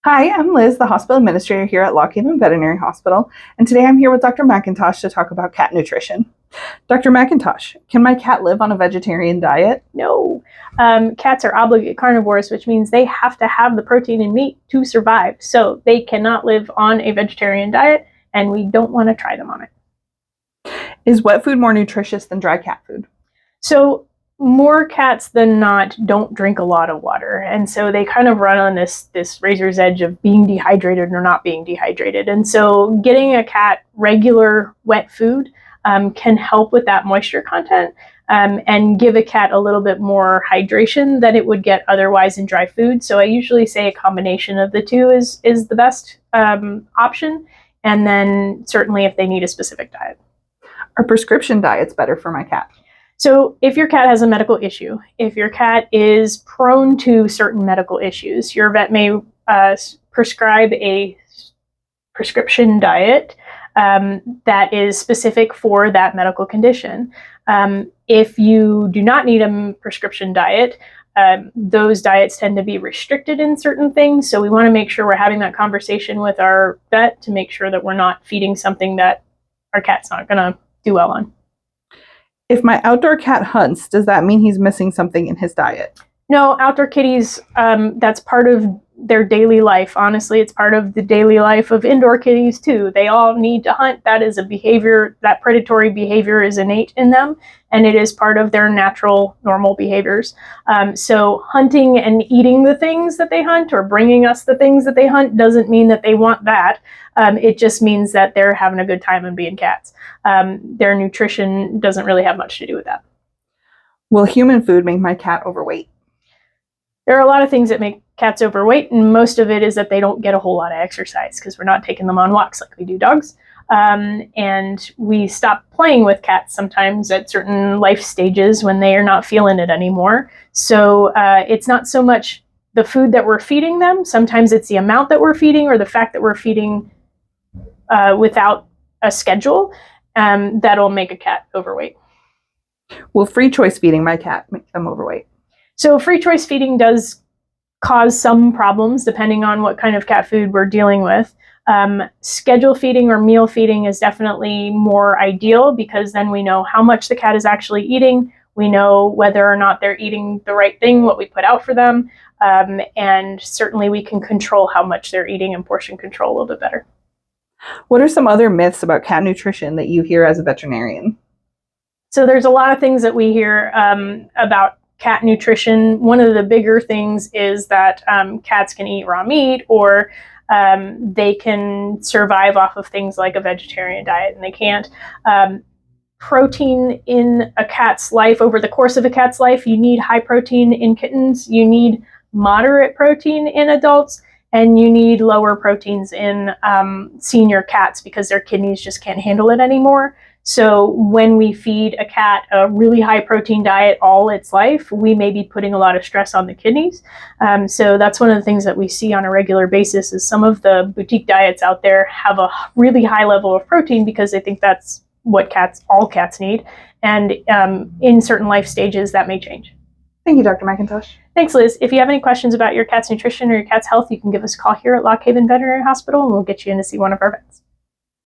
Hi, I'm Liz, the hospital administrator here at Lock Haven Veterinary Hospital, and today I'm here with Dr. McIntosh to talk about cat nutrition. Dr. McIntosh, can my cat live on a vegetarian diet? No. Cats are obligate carnivores, which means they have to have the protein and meat to survive. So they cannot live on a vegetarian diet, and we don't want to try them on it. Is wet food more nutritious than dry cat food? So more cats than not don't drink a lot of water, and so they kind of run on this razor's edge of being dehydrated or not being dehydrated. And so getting a cat regular wet food can help with that moisture content. And give a cat a little bit more hydration than it would get otherwise in dry food. So I usually say a combination of the two is the best option. And then certainly if they need a specific diet. Are prescription diets better for my cat? So if your cat has a medical issue, if your cat is prone to certain medical issues, your vet may prescribe a prescription diet that is specific for that medical condition. If you do not need a prescription diet, those diets tend to be restricted in certain things. So we want to make sure we're having that conversation with our vet to make sure that we're not feeding something that our cat's not going to do well on. If my outdoor cat hunts, does that mean he's missing something in his diet? No, outdoor kitties, that's part of their daily life. Honestly, it's part of the daily life of indoor kitties too. They all need to hunt. That is a behavior, that predatory behavior is innate in them, and it is part of their natural, normal behaviors. So hunting and eating the things that they hunt or bringing us the things that they hunt doesn't mean that they want that. It just means that they're having a good time and being cats. Their nutrition doesn't really have much to do with that. Will human food make my cat overweight? There are a lot of things that make cats overweight, and most of it is that they don't get a whole lot of exercise because we're not taking them on walks like we do dogs. And we stop playing with cats sometimes at certain life stages when they are not feeling it anymore. So it's not so much the food that we're feeding them. Sometimes it's the amount that we're feeding or the fact that we're feeding without a schedule that'll make a cat overweight. Will free choice feeding my cat make them overweight? So free choice feeding does cause some problems depending on what kind of cat food we're dealing with. Schedule feeding or meal feeding is definitely more ideal because then we know how much the cat is actually eating. We know whether or not they're eating the right thing, what we put out for them, and certainly we can control how much they're eating and portion control a little bit better. What are some other myths about cat nutrition that you hear as a veterinarian? So there's a lot of things that we hear about cat nutrition. One of the bigger things is that cats can eat raw meat or they can survive off of things like a vegetarian diet, and they can't. Protein in a cat's life, over the course of a cat's life, you need high protein in kittens, you need moderate protein in adults, and you need lower proteins in senior cats because their kidneys just can't handle it anymore. So when we feed a cat a really high protein diet all its life, we may be putting a lot of stress on the kidneys. So that's one of the things that we see on a regular basis is some of the boutique diets out there have a really high level of protein because they think that's what all cats need. And in certain life stages, that may change. Thank you, Dr. McIntosh. Thanks, Liz. If you have any questions about your cat's nutrition or your cat's health, you can give us a call here at Lock Haven Veterinary Hospital, and we'll get you in to see one of our vets.